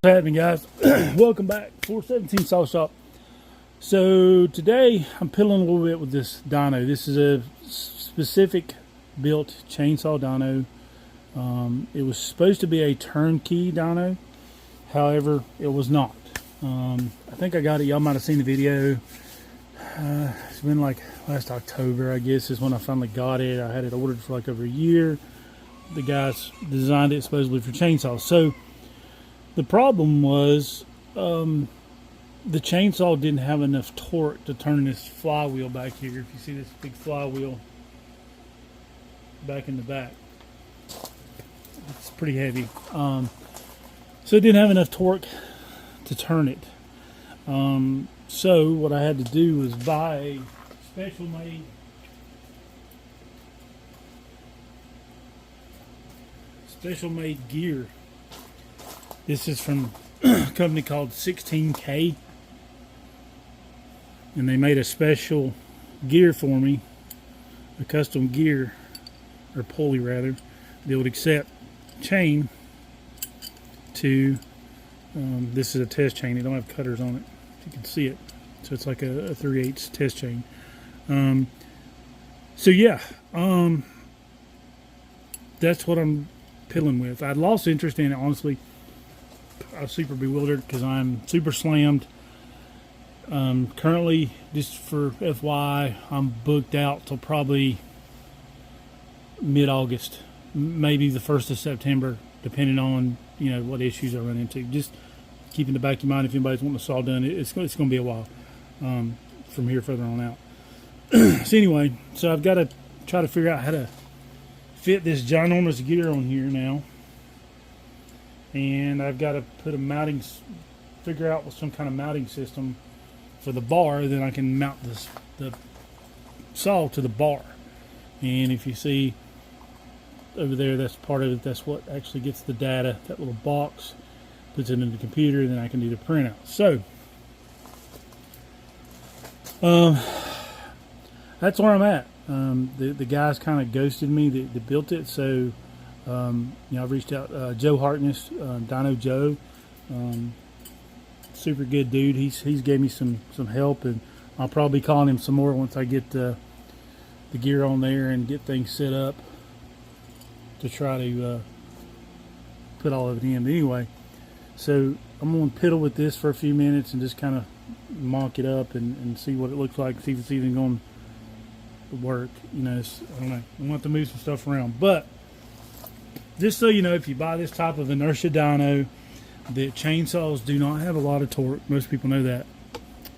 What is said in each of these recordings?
What's happening, guys? Welcome back. 417 Saw Shop. So today I'm piddling a little bit with this dyno. This is a specific built chainsaw dyno. It was supposed to be a turnkey dyno, however it was not. I think I got it, y'all might have seen the video. It's been like last October, I guess, is when I finally got it. I had it ordered for like over a year. The guys designed it supposedly for chainsaws. So the problem was the chainsaw didn't have enough torque to turn this flywheel back here. If you see this big flywheel back in the back, it's pretty heavy. So it didn't have enough torque to turn it. So what I had to do was buy a special made gear. This is from a company called 16K, and they made a special gear for me, a custom gear, or pulley rather, that would accept chain to, this is a test chain, it don't have cutters on it, if you can see it, so it's like a 3/8 test chain. So yeah, that's what I'm piddling with. I'd lost interest in it, honestly. I was super bewildered because I'm super slammed. Currently, just for FYI, I'm booked out till probably mid-August, maybe the 1st of September, depending on what issues I run into. Just keep in the back of your mind, if anybody's wanting a saw done, it's going to be a while from here further on out. So anyway, so I've got to try to figure out how to fit this ginormous gear on here now. And I've got to put a mounting, figure out some kind of mounting system for the bar. Then I can mount the saw to the bar. And if you see over there, that's part of it. That's what actually gets the data. That little box puts it in the computer, and then I can do the printout. So that's where I'm at. The guys kind of ghosted me that built it. So I've reached out. Joe Harkness, Dyno Joe, super good dude. He's gave me some help, and I'll probably be calling him some more once I get the gear on there and get things set up to try to put all of it in. But anyway, so I'm going to piddle with this for a few minutes and just kind of mock it up and see what it looks like, see if it's even going to work. I don't know. I'm going to have to move some stuff around, but just so you know, if you buy this type of inertia dyno, the chainsaws do not have a lot of torque. Most people know that.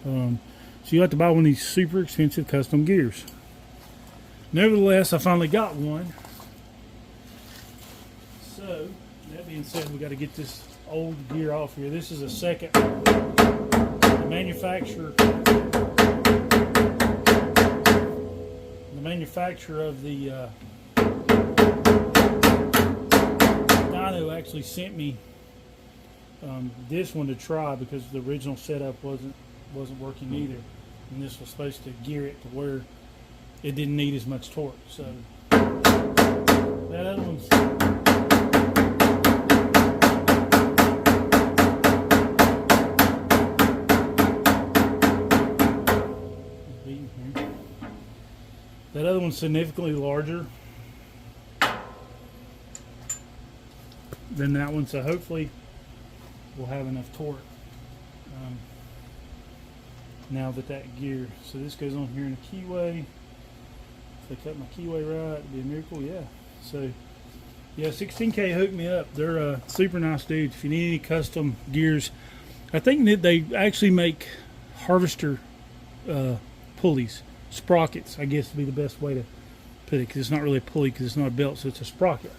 So you have to buy one of these super expensive custom gears. Nevertheless, I finally got one. So, that being said, we got to get this old gear off here. This is a second. The manufacturer of the Dyno actually sent me this one to try because the original setup wasn't working either, and this was supposed to gear it to where it didn't need as much torque. So that other one's beating here. That other one's significantly larger than that one, so hopefully we'll have enough torque now that gear. So this goes on here in a keyway. If I cut my keyway right, it'd be a miracle. Yeah. So yeah, 16K hooked me up. They're super nice dudes. If you need any custom gears, I think that they actually make harvester pulleys, sprockets, I guess would be the best way to put it, because it's not really a pulley because it's not a belt, so it's a sprocket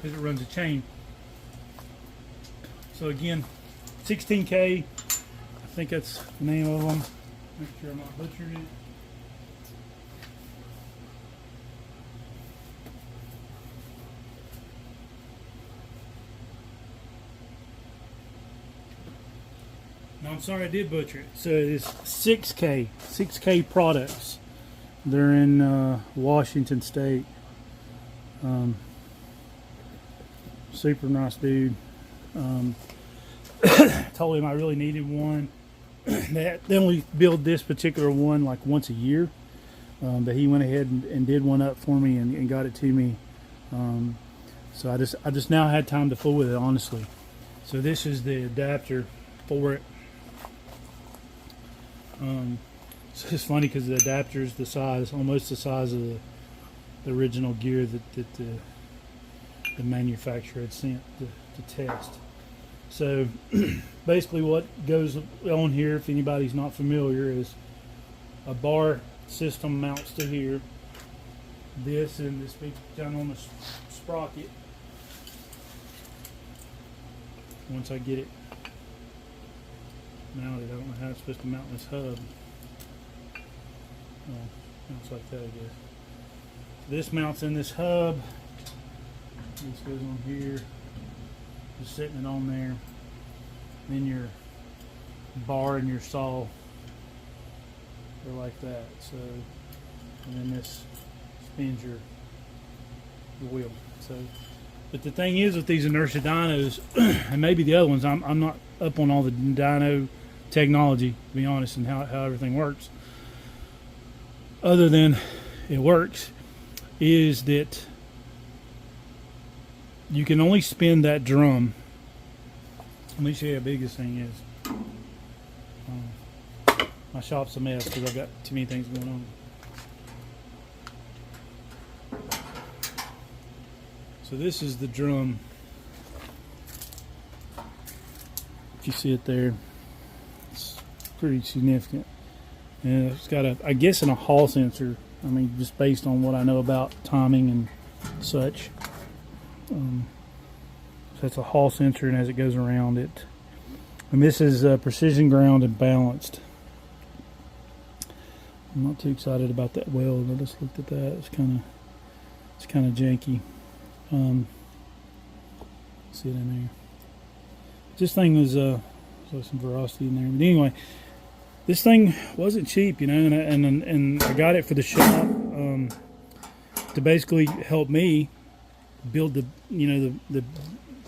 because it runs a chain. So again, 16K, I think that's the name of them. Make sure I'm not butchering it. No, I'm sorry, I did butcher it. So it's 6K products. They're in Washington State. Super nice dude. Told him I really needed one. They only build this particular one like once a year, but he went ahead and did one up for me and got it to me. So I just now had time to fool with it, honestly. So this is the adapter for it. So it's funny because the adapter is the size, almost the size of the original gear that the manufacturer had sent to test. So basically what goes on here, if anybody's not familiar, is a bar system mounts to here. This and this big down on the sprocket. Once I get it mounted, I don't know how it's supposed to mount this hub. Well, mounts like that, I guess. This mounts in this hub. This goes on here. Just sitting it on there. Then your bar and your saw are like that. So, and then this spins your wheel. So, but the thing is with these inertia dynos, and maybe the other ones, I'm not up on all the dyno technology, to be honest, and how everything works. Other than it works, is that you can only spin that drum. Let me show you how big this thing is. My shop's a mess because I've got too many things going on. So this is the drum. If you see it there, it's pretty significant. And it's got I guess, a Hall sensor. I mean, just based on what I know about timing and such. So it's a Hall sensor, and as it goes around it, and this is precision ground and balanced. I'm not too excited about that weld. I just looked at that. It's kind of janky. See it in there. This thing was so some veracity in there. But anyway, this thing wasn't cheap, you know, and I got it for the shop to basically help me build the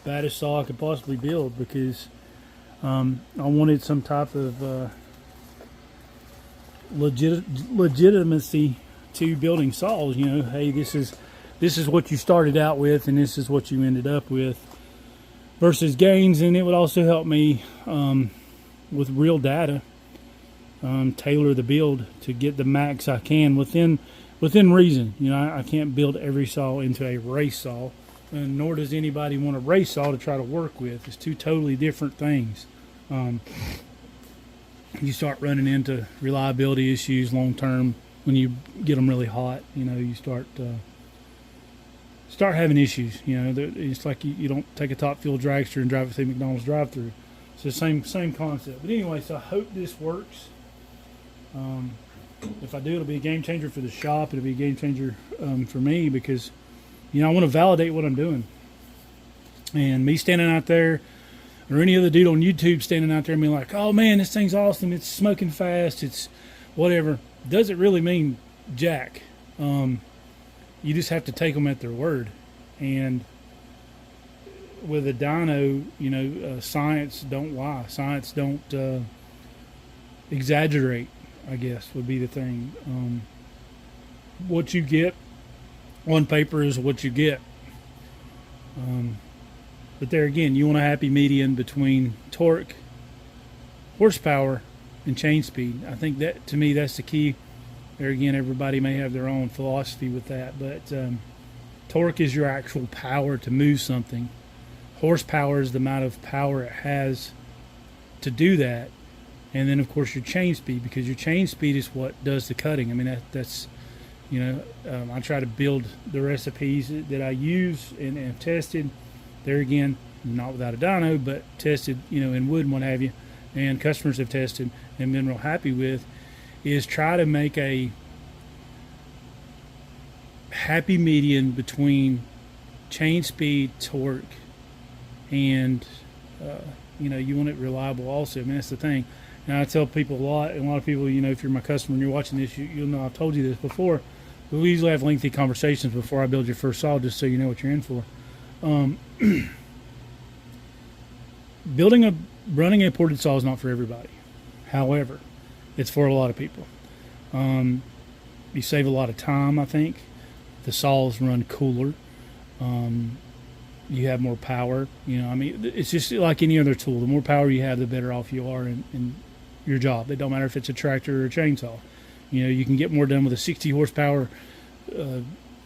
baddest saw I could possibly build, because I wanted some type of legitimacy to building saws. You know, hey, this is what you started out with, and this is what you ended up with, versus gains. And it would also help me with real data, tailor the build to get the max I can within reason. You know, I can't build every saw into a race saw, and nor does anybody want a race saw to try to work with. It's two totally different things. You start running into reliability issues long term when you get them really hot. You know, you start having issues. You know, it's like you don't take a top fuel dragster and drive it through McDonald's drive-through. It's the same concept. But anyway, so I hope this works. If I do, it'll be a game changer for the shop. It'll be a game changer for me, because, you know, I want to validate what I'm doing. And me standing out there, or any other dude on YouTube standing out there and being like, oh man, this thing's awesome, it's smoking fast, it's whatever, doesn't really mean jack. You just have to take them at their word. And with a dyno, you know, science don't lie. Science don't exaggerate, I guess, would be the thing. What you get on paper is what you get. But there again, you want a happy median between torque, horsepower, and chain speed. I think that, to me, that's the key. There again, everybody may have their own philosophy with that, but torque is your actual power to move something. Horsepower is the amount of power it has to do that. And then, of course, your chain speed, because your chain speed is what does the cutting. I mean, that's you know, I try to build the recipes that I use and have tested. There again, not without a dyno, but tested, you know, in wood and what have you, and customers have tested and been real happy with, is try to make a happy median between chain speed, torque, and you know, you want it reliable also. I mean, that's the thing. And I tell people a lot, and a lot of people, you know, if you're my customer and you're watching this, you'll know I've told you this before, but we usually have lengthy conversations before I build your first saw, just so you know what you're in for. running a ported saw is not for everybody. However, it's for a lot of people. You save a lot of time, I think. The saws run cooler. You have more power. I mean, it's just like any other tool. The more power you have, the better off you are in your job. It don't matter if it's a tractor or a chainsaw. You can get more done with a 60 horsepower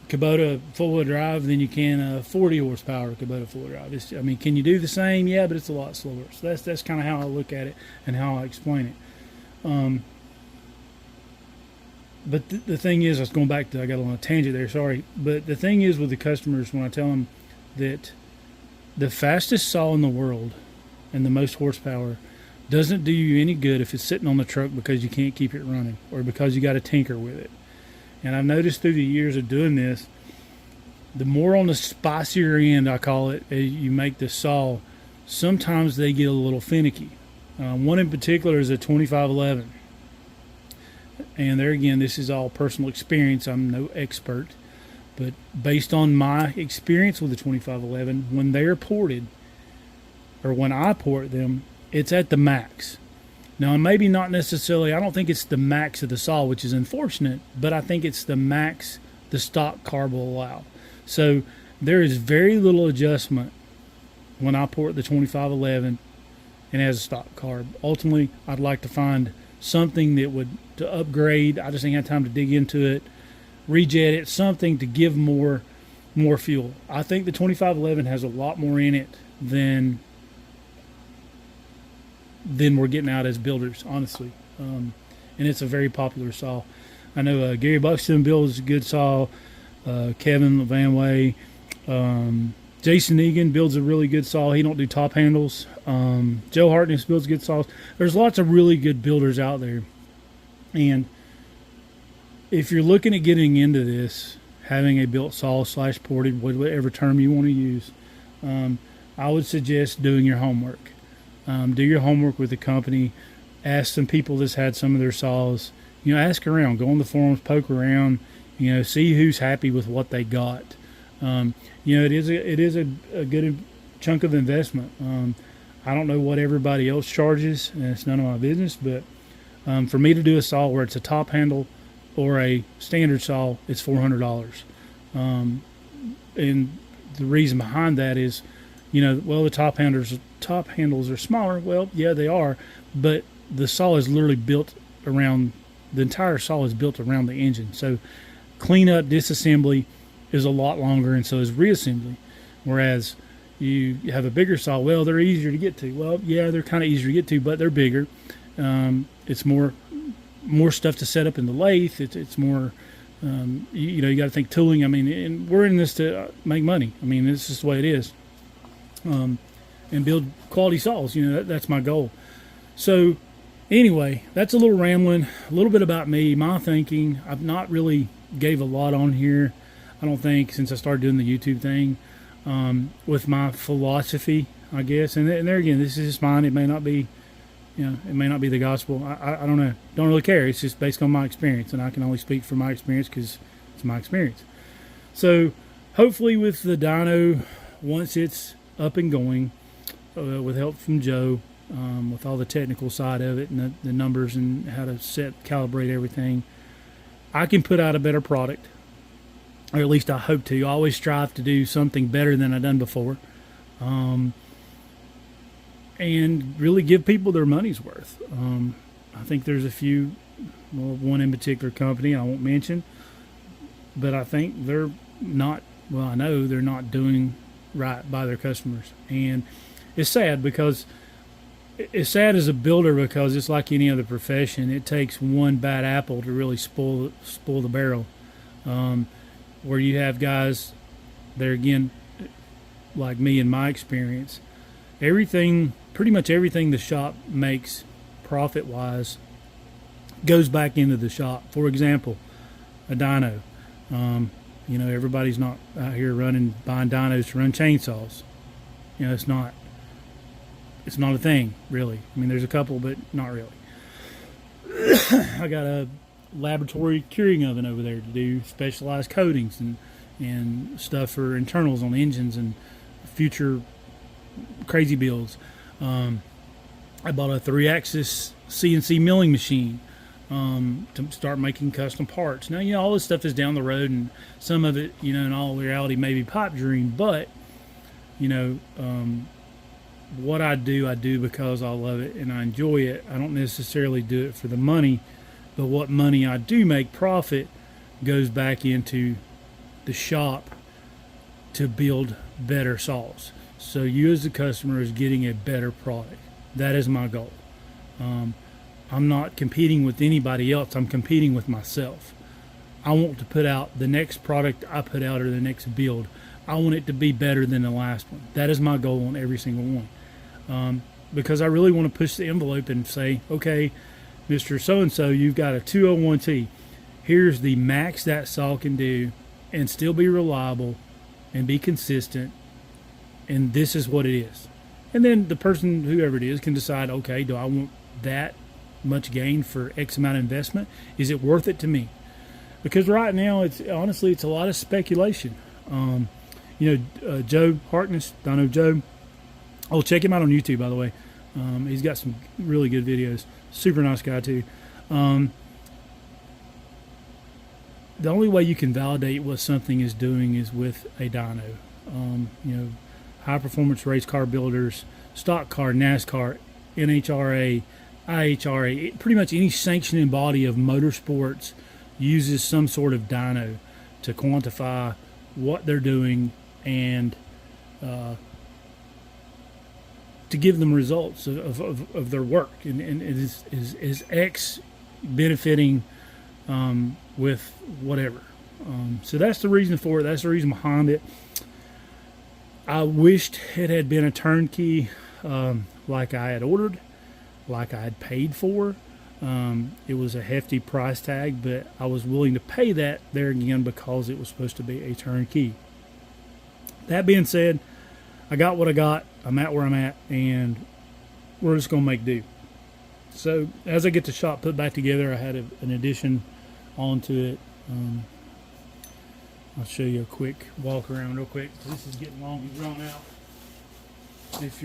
Kubota four-wheel drive than you can a 40 horsepower Kubota four-wheel drive. Can you do the same? Yeah, but it's a lot slower. So that's kind of how I look at it and how I explain it. But the thing is, I was going back to, I got on a tangent there, sorry. But the thing is with the customers, when I tell them that the fastest saw in the world and the most horsepower doesn't do you any good if it's sitting on the truck because you can't keep it running or because you got to tinker with it. And I've noticed through the years of doing this, the more on the spicier end, I call it, you make the saw, sometimes they get a little finicky. One in particular is a 2511. And there again, this is all personal experience. I'm no expert. But based on my experience with the 2511, when they're ported, or when I port them, it's at the max. Now, maybe not necessarily, I don't think it's the max of the saw, which is unfortunate, but I think it's the max the stock carb will allow. So there is very little adjustment when I port the 2511 and as a stock carb. Ultimately, I'd like to find something that would to upgrade. I just ain't had time to dig into it, rejet it, something to give more fuel. I think the 2511 has a lot more in it than we're getting out as builders, honestly. And it's a very popular saw. I know Gary Buxton builds a good saw. Kevin Vanway, Jason Egan builds a really good saw. He don't do top handles. Joe Hartness builds good saws. There's lots of really good builders out there. And if you're looking at getting into this, having a built saw / ported, whatever term you want to use, I would suggest doing your homework. Do your homework with the company. Ask some people that's had some of their saws. Ask around. Go on the forums, poke around. See who's happy with what they got. It is a good chunk of investment. I don't know what everybody else charges, and it's none of my business. But for me to do a saw where it's a top handle or a standard saw, it's $400. And the reason behind that is, the top handles are smaller. Well, yeah, they are, but the saw is literally built around, the entire saw is built around the engine. So cleanup, disassembly is a lot longer, and so is reassembly. Whereas you have a bigger saw, well, they're easier to get to. Well, yeah, they're kind of easier to get to, but they're bigger. It's more stuff to set up in the lathe. It's more, you got to think tooling. And we're in this to make money. This is the way it is. And build quality saws. That's my goal. So anyway, that's a little rambling, a little bit about me, my thinking. I've not really gave a lot on here, I don't think, since I started doing the YouTube thing, with my philosophy, I guess. And there again, this is just mine. It may not be, it may not be the gospel. I don't know. Don't really care. It's just based on my experience, and I can only speak from my experience because it's my experience. So hopefully with the dyno, once it's up and going, with help from Joe, with all the technical side of it and the numbers and how to calibrate everything, I can put out a better product, or at least I hope to. I always strive to do something better than I've done before, and really give people their money's worth. I think there's a few, one in particular company I won't mention, but I think they're not, I know they're not doing right by their customers. And it's sad because it's sad as a builder, because it's like any other profession. It takes one bad apple to really spoil the barrel. Where you have guys there, again, like me in my experience, pretty much everything the shop makes profit wise goes back into the shop. For example, a dyno. Everybody's not out here buying dynos to run chainsaws. It's not a thing, really. There's a couple, but not really. I got a laboratory curing oven over there to do specialized coatings and stuff for internals on engines and future crazy builds. I bought a 3-axis CNC milling machine to start making custom parts. Now, all this stuff is down the road, and some of it, in all reality, may be pipe dream, but, what I do because I love it and I enjoy it. I don't necessarily do it for the money, but what money I do make, profit, goes back into the shop to build better saws. So you as the customer is getting a better product. That is my goal. I'm not competing with anybody else. I'm competing with myself. I want to put out the next product I put out, or the next build. I want it to be better than the last one. That is my goal on every single one. Because I really want to push the envelope and say, okay, Mr. So-and-so, you've got a 201T. Here's the max that saw can do and still be reliable and be consistent. And this is what it is. And then the person, whoever it is, can decide, okay, do I want that much gain for X amount of investment? Is it worth it to me? Because right now, it's a lot of speculation. Joe Harkness, Dyno Joe. Oh, check him out on YouTube, by the way. He's got some really good videos. Super nice guy, too. The only way you can validate what something is doing is with a dyno. High-performance race car builders, stock car, NASCAR, NHRA, IHRA, pretty much any sanctioning body of motorsports uses some sort of dyno to quantify what they're doing and to give them results of their work. And is X benefiting with whatever. So that's the reason for it. That's the reason behind it. I wished it had been a turnkey like I had ordered, like I had paid for. It was a hefty price tag, but I was willing to pay that there again because it was supposed to be a turnkey. That being said, I got what I got. I'm at where I'm at, and we're just going to make do. So as I get the shop put back together, I had an addition onto it. I'll show you a quick walk around real quick. This is getting long and drawn out. If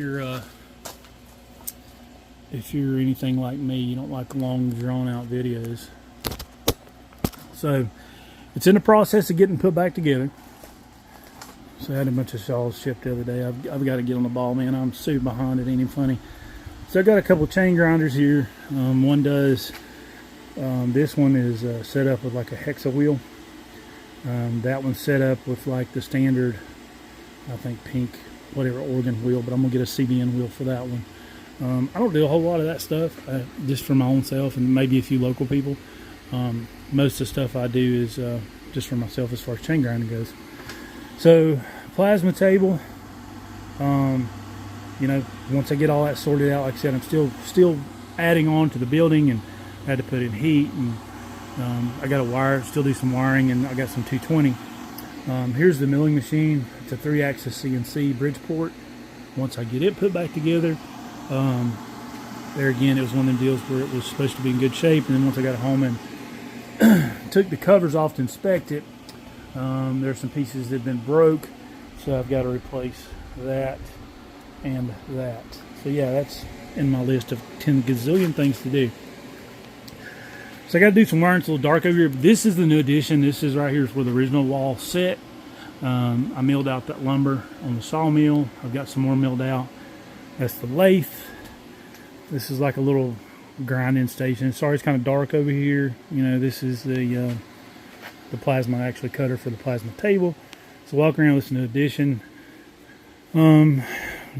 you're anything like me, you don't like long drawn out videos. So it's in the process of getting put back together. So I had a bunch of saws shipped the other day. I've got to get on the ball, man. I'm super behind. It ain't even funny. So I've got a couple chain grinders here. One does. This one is set up with like a hexa wheel. That one's set up with like the standard, I think pink, whatever Oregon wheel, but I'm gonna get a CBN wheel for that one. I don't do a whole lot of that stuff, just for my own self and maybe a few local people. Most of the stuff I do is just for myself as far as chain grinding goes. So plasma table, once I get all that sorted out, like I said, I'm still adding on to the building, and I had to put in heat, and I got to still do some wiring, and I got some 220. Here's the milling machine. It's a 3-axis CNC Bridgeport. Once I get it put back together, there again, it was one of them deals where it was supposed to be in good shape, and then once I got it home and took the covers off to inspect it, there's some pieces that have been broke, so I've got to replace that and that. So yeah, that's in my list of 10 gazillion things to do. So I got to do some wiring. It's a little dark over here, but this is the new addition. This is right here is where the original wall set. I milled out that lumber on the sawmill. I've got some more milled out. That's the lathe. This is like a little grinding station. Sorry, it's kind of dark over here. This is the plasma actually cutter for the plasma table. So walk around with this new addition.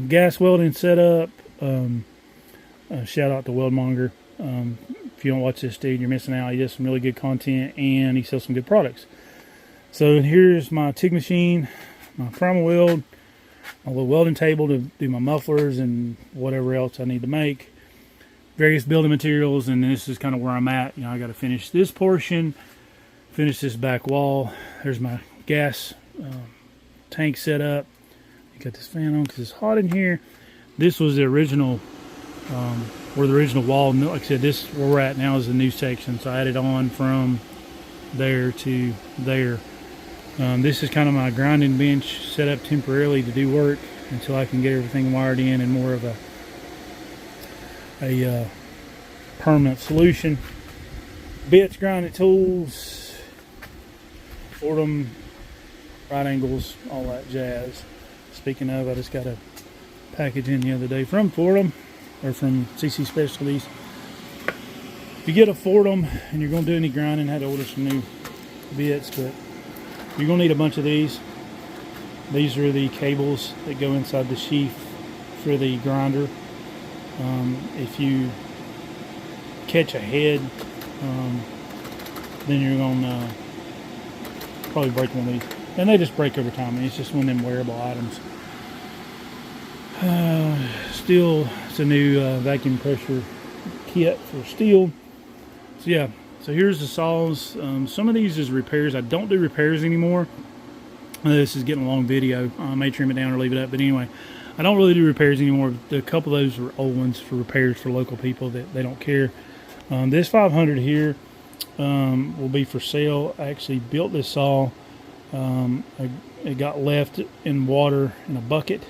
Gas welding setup. Shout out to Weldmonger. If you don't watch this dude, you're missing out. He does some really good content, and he sells some good products. So here's my TIG machine, my primal weld, my little welding table to do my mufflers and whatever else I need to make. Various building materials, and this is kind of where I'm at. I got to finish this portion, finish this back wall. There's my gas tank set up. Got this fan on because it's hot in here. This was the original, where the original wall, like I said, this where we're at now is the new section. So I added on from there to there. This is kind of my grinding bench set up temporarily to do work until I can get everything wired in more of a a permanent solution. Bits, grinding tools, Fordham, right angles, all that jazz. Speaking of, I just got a package in the other day from Fordham, or from CC Specialties. If you get a Fordham and you're going to do any grinding, I had to order some new bits, but you're going to need a bunch of these. These are the cables that go inside the sheath for the grinder. If you catch a head, then you're going to probably break one of these. And they just break over time. It's just one of them wearable items. Steel, it's a new vacuum pressure kit for steel. So yeah, so here's the saws. Some of these is repairs. I don't do repairs anymore. This is getting a long video. I may trim it down or leave it up. But anyway, I don't really do repairs anymore. A couple of those are old ones for repairs for local people that they don't care. This 500 here will be for sale. I actually built this saw. It got left in water in a bucket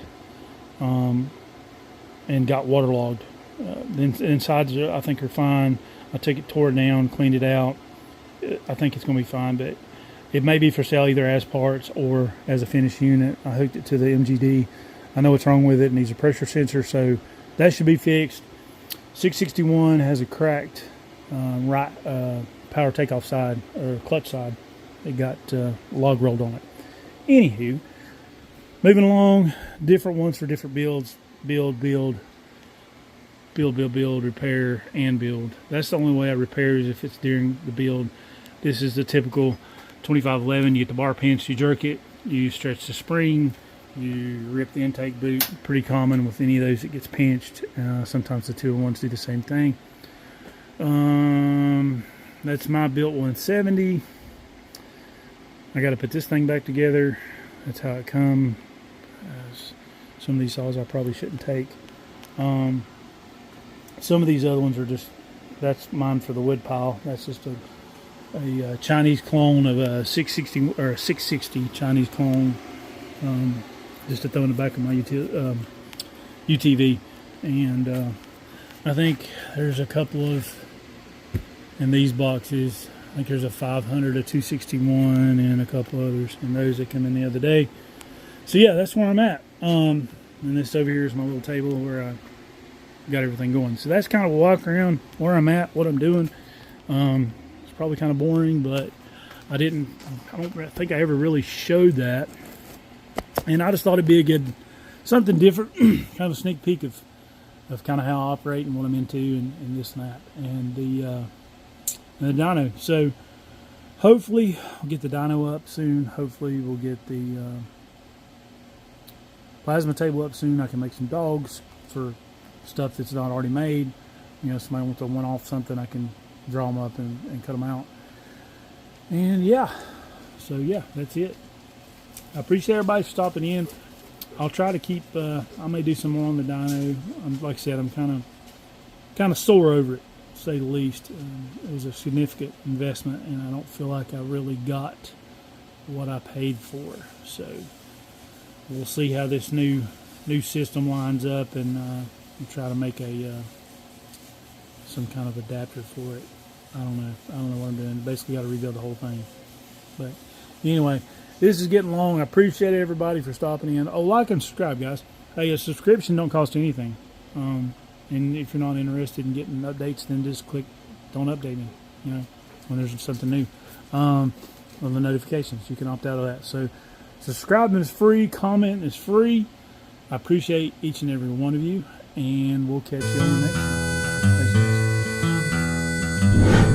and got waterlogged. The insides I think are fine. I took it, tore it down, cleaned it out. I think it's going to be fine, but it may be for sale either as parts or as a finished unit. I hooked it to the MGD. I know what's wrong with it. It needs a pressure sensor, so that should be fixed. 661 has a cracked right power takeoff side, or clutch side. It got log rolled on it. Anywho, moving along, different ones for different builds. Build, repair, and build. That's the only way I repair is if it's during the build. This is the typical 2511. You get the bar pinched, you jerk it, you stretch the spring, you rip the intake boot. Pretty common with any of those, it gets pinched. Sometimes the 201s do the same thing. That's my built 170. I got to put this thing back together. That's how it come. Some of these saws I probably shouldn't take. Some of these other ones are just, that's mine for the wood pile. That's just a Chinese clone of a 660 or a 660 Chinese clone. Just to throw in the back of my UTV. And I think there's a couple of, in these boxes, I think there's a 500, a 261, and a couple others, and those that come in the other day. So yeah, that's where I'm at. And this over here is my little table where I got everything going. So that's kind of a walk around where I'm at, what I'm doing. It's probably kind of boring, but I don't think I ever really showed that. And I just thought it'd be a good, something different, kind of a sneak peek of kind of how I operate and what I'm into and this and that. And the dyno. So hopefully we'll get the dyno up soon. Hopefully we'll get the plasma table up soon. I can make some dogs for stuff that's not already made. You know, somebody wants to one-off something, I can draw them up and cut them out. And yeah, so yeah, that's it. I appreciate everybody for stopping in. I'll try to keep, I may do some more on the dyno. Like I said, I'm kind of sore over it, to say the least. It was a significant investment, and I don't feel like I really got what I paid for. So we'll see how this new system lines up, and try to make some kind of adapter for it. I don't know what I'm doing. Basically got to rebuild the whole thing. But anyway, this is getting long. I appreciate everybody for stopping in. Oh, like and subscribe, guys. Hey, a subscription don't cost anything. And if you're not interested in getting updates, then just click don't update me, you know, when there's something new. On the notifications, you can opt out of that. So subscribing is free, commenting is free. I appreciate each and every one of you, and we'll catch you on the next one. Thanks, guys.